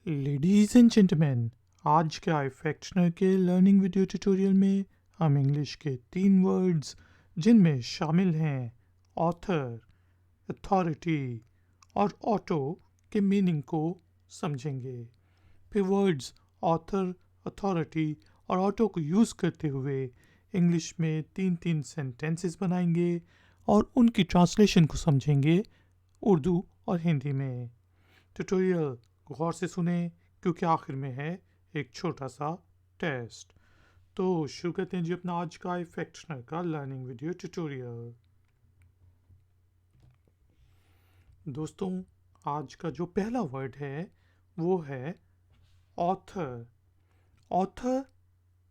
Ladies and gentleman, आज के iFactioner के लर्निंग वीडियो ट्यूटोरियल में हम इंग्लिश के 3 वर्ड्स जिनमें शामिल हैं ऑथर, अथॉरिटी और ऑटो के मीनिंग को समझेंगे। फिर वर्ड्स ऑथर, अथॉरिटी और ऑटो को यूज़ करते हुए इंग्लिश में 3-3 सेंटेंसेस बनाएंगे और उनकी ट्रांसलेशन को समझेंगे उर्दू और हिंदी में। ट्यूटोरियल गौर से सुने क्योंकि आखिर में है एक छोटा सा टेस्ट। तो शुरू करते हैं जी अपना आज का iFactioner का लर्निंग वीडियो ट्यूटोरियल। दोस्तों, आज का जो पहला वर्ड है वो है ऑथर। ऑथर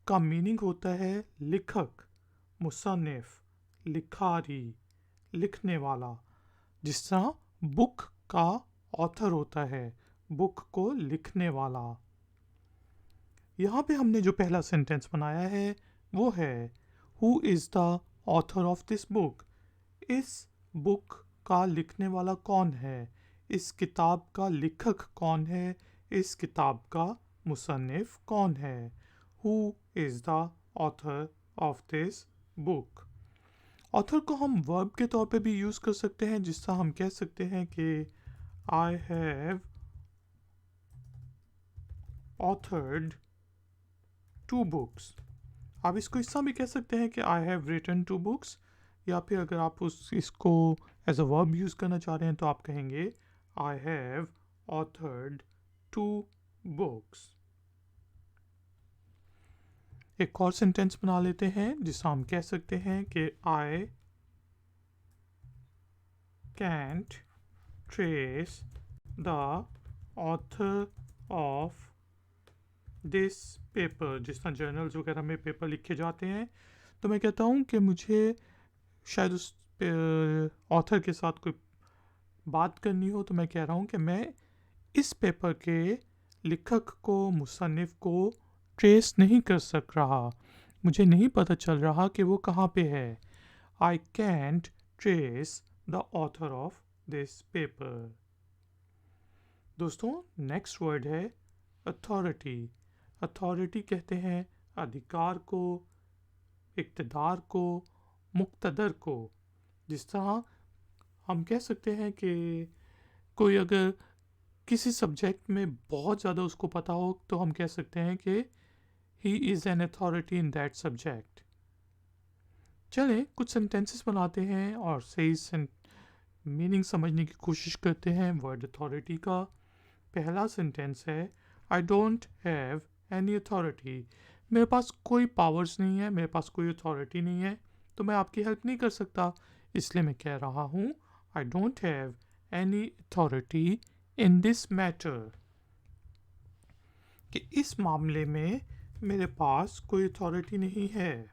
का मीनिंग होता है लेखक, मुसन्निफ, लिखारी, लिखने वाला। जिस तरह बुक का ऑथर होता है, बुक को लिखने वाला। यहाँ पे हमने जो पहला सेंटेंस बनाया है वो है who is the author of this book. इस बुक का लिखने वाला कौन है, इस किताब का लेखक कौन है, इस किताब का मुसन्निफ कौन है। Who is the author of this book. Author को हम वर्ब के तौर पे भी यूज़ कर सकते हैं, जिससे हम कह सकते हैं कि आई हैव ऑथर्ड 2 बुक्स। आप इसको इस तरह भी कह सकते हैं कि आई हैव रिटन 2 बुक्स, या फिर अगर आप इसको एज अ वर्ब यूज़ करना चाह रहे हैं तो आप कहेंगे आई हैव ऑथर्ड 2 बुक्स। एक और सेंटेंस बना लेते हैं जिससे हम कह सकते हैं कि I can't trace the author of this paper. जिस तरह जर्नल्स वगैरह में पेपर लिखे जाते हैं, तो मैं कहता हूँ कि मुझे शायद उस ऑथर के साथ कोई बात करनी हो, तो मैं कह रहा हूँ कि मैं इस पेपर के लेखक को, मुसन्निफ को ट्रेस नहीं कर सक रहा, मुझे नहीं पता चल रहा कि वो कहाँ पे है। I can't trace the author of this paper. दोस्तों, नेक्स्ट वर्ड है अथॉरिटी। अथॉरिटी कहते हैं अधिकार को, इक़्तिदार को, मुक़्तदर को। जिस तरह हम कह सकते हैं कि कोई अगर किसी सब्जेक्ट में बहुत ज़्यादा उसको पता हो, तो हम कह सकते हैं कि he is an authority in that subject. चलें कुछ सेंटेंसेस बनाते हैं और सही मीनिंग समझने की कोशिश करते हैं वर्ड अथॉरिटी का। पहला सेंटेंस है I don't have any authority. मेरे पास कोई पावर्स नहीं है, मेरे पास कोई अथॉरिटी नहीं है, तो मैं आपकी हेल्प नहीं कर सकता। इसलिए मैं कह रहा हूँ I don't have any authority in this matter, कि इस मामले में मेरे पास कोई अथॉरिटी नहीं है।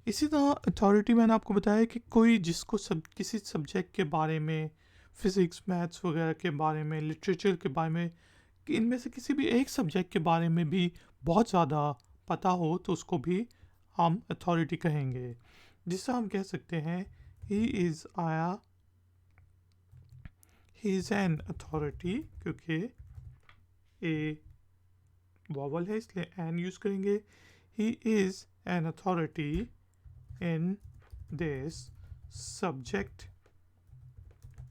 इसी तरह अथॉरिटी मैंने आपको बताया कि कोई जिसको किसी सब्जेक्ट के बारे में, फिज़िक्स, मैथ्स वगैरह के बारे में, लिटरेचर के बारे में, कि इनमें से किसी भी एक सब्जेक्ट के बारे में भी बहुत ज़्यादा पता हो, तो उसको भी हम अथॉरिटी कहेंगे। जिससे हम कह सकते हैं ही इज़ एन अथॉरिटी, क्योंकि ए वॉवल है इसलिए एन यूज़ करेंगे। He is an authority in this subject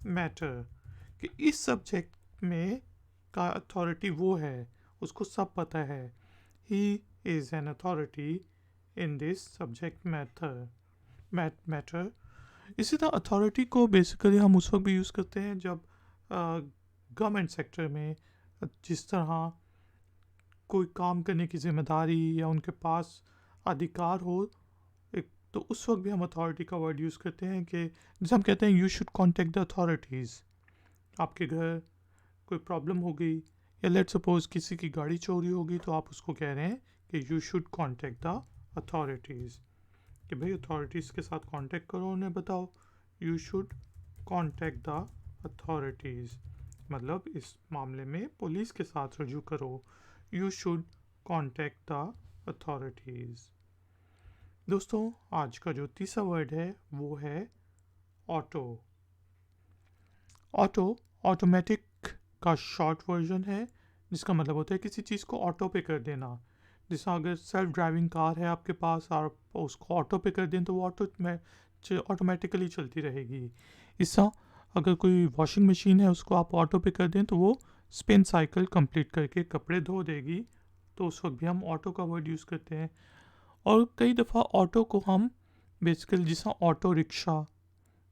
matter, कि इस सब्जेक्ट में का अथॉरिटी वो है, उसको सब पता है। He is an authority in this subject matter. इसी तरह अथॉरिटी को बेसिकली हम उस वक्त भी यूज़ करते हैं जब गवर्नमेंट सेक्टर में जिस तरह कोई काम करने की जिम्मेदारी या उनके पास अधिकार हो, तो उस वक्त भी हम अथॉरिटी का वर्ड यूज़ करते हैं कि जैसे हम कहते हैं you should contact the authorities. आपके घर कोई प्रॉब्लम हो गई, या लेट सपोज किसी की गाड़ी चोरी होगी, तो आप उसको कह रहे हैं कि you should contact the authorities, कि भाई अथॉरिटीज़ के साथ कांटेक्ट करो, उन्हें बताओ। You should contact the authorities मतलब इस मामले में पुलिस के साथ रजू करो। You should contact the authorities. दोस्तों, आज का जो तीसरा वर्ड है वो है ऑटो। ऑटो ऑटोमेटिक का शॉर्ट वर्जन है, जिसका मतलब होता है किसी चीज़ को ऑटो पे कर देना। जैसा अगर सेल्फ ड्राइविंग कार है आपके पास और आप उसको ऑटो पे कर दें तो वो ऑटोमेटिकली चलती रहेगी। इससा अगर कोई वॉशिंग मशीन है उसको आप ऑटो पे कर दें तो वो स्पिन साइकिल कंप्लीट करके कपड़े धो देगी। तो उस वक्त भी हम ऑटो का वर्ड यूज़ करते हैं। और कई दफ़ा ऑटो को हम बेसिकली जैसा ऑटो रिक्शा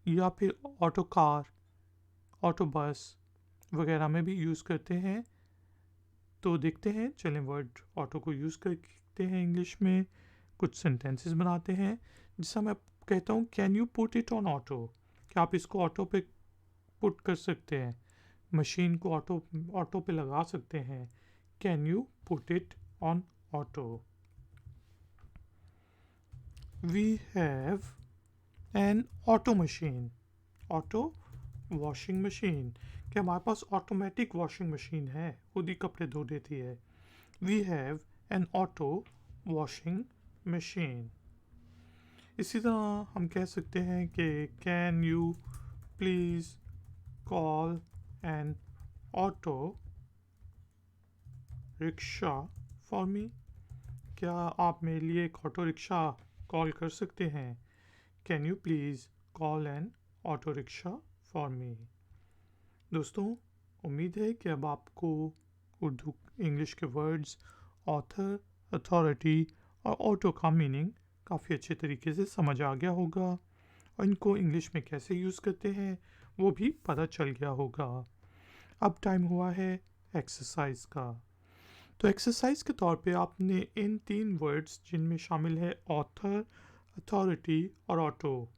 या फिर ऑटो कार, ऑटो बस वगैरह में भी यूज़ करते हैं। तो देखते हैं, चलें वर्ड ऑटो को यूज़ करते हैं इंग्लिश में, कुछ सेंटेंसेस बनाते हैं। जैसा मैं कहता हूँ can you put it on auto, क्या आप इसको ऑटो पे पुट कर सकते हैं, मशीन को ऑटो पे लगा सकते हैं। Can you put it on auto. We have an auto machine, auto washing machine, क्या हमारे पास ऑटोमेटिक वॉशिंग मशीन है, खुद ही कपड़े धो देती है। We have an auto washing machine. इसी तरह हम कह सकते हैं कि can you please call an auto rickshaw for me, क्या आप मेरे लिए एक ऑटो रिक्शा कॉल कर सकते हैं। Can you please call an auto rickshaw for मी। दोस्तों, उम्मीद है कि अब आपको उर्दू इंग्लिश के वर्ड्स ऑथर, अथॉरिटी और ऑटो का मीनिंग काफ़ी अच्छे तरीके से समझ आ गया होगा और इनको इंग्लिश में कैसे यूज़ करते हैं वो भी पता चल गया होगा। अब टाइम हुआ है एक्सरसाइज का। तो एक्सरसाइज के तौर पे आपने इन 3 वर्ड्स जिनमें शामिल है ऑथर, अथॉरिटी और ऑटो,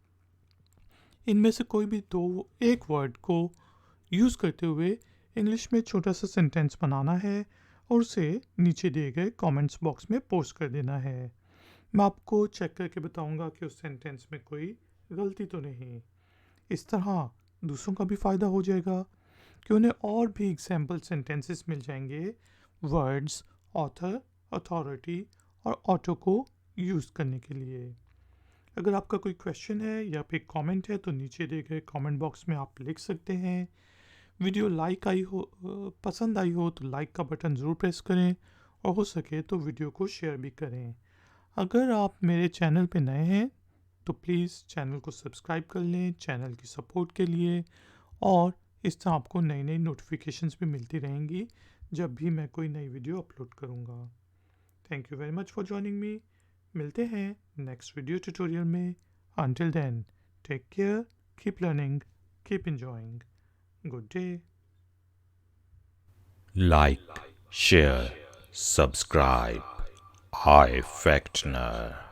इनमें से कोई भी एक वर्ड को यूज़ करते हुए इंग्लिश में छोटा सा सेंटेंस बनाना है और उसे नीचे दिए गए कमेंट्स बॉक्स में पोस्ट कर देना है। मैं आपको चेक करके बताऊंगा कि उस सेंटेंस में कोई गलती तो नहीं। इस तरह दूसरों का भी फ़ायदा हो जाएगा कि उन्हें और भी एग्जाम्पल सेंटेंसेस मिल जाएंगे वर्ड्स ऑथर, अथॉरिटी और ऑटो को यूज़ करने के लिए। अगर आपका कोई क्वेश्चन है या फिर कमेंट है तो नीचे दिए गए कमेंट बॉक्स में आप लिख सकते हैं। वीडियो पसंद आई हो तो लाइक का बटन ज़रूर प्रेस करें और हो सके तो वीडियो को शेयर भी करें। अगर आप मेरे चैनल पे नए हैं तो प्लीज़ चैनल को सब्सक्राइब कर लें चैनल की सपोर्ट के लिए, और इस तरह आपको नई नई नोटिफिकेशंस भी मिलती रहेंगी जब भी मैं कोई नई वीडियो अपलोड करूँगा। Thank you very much for joining me. मिलते हैं नेक्स्ट वीडियो ट्यूटोरियल में। Until then take care, keep learning, keep enjoying. Good day. Like, share, subscribe. iFactner.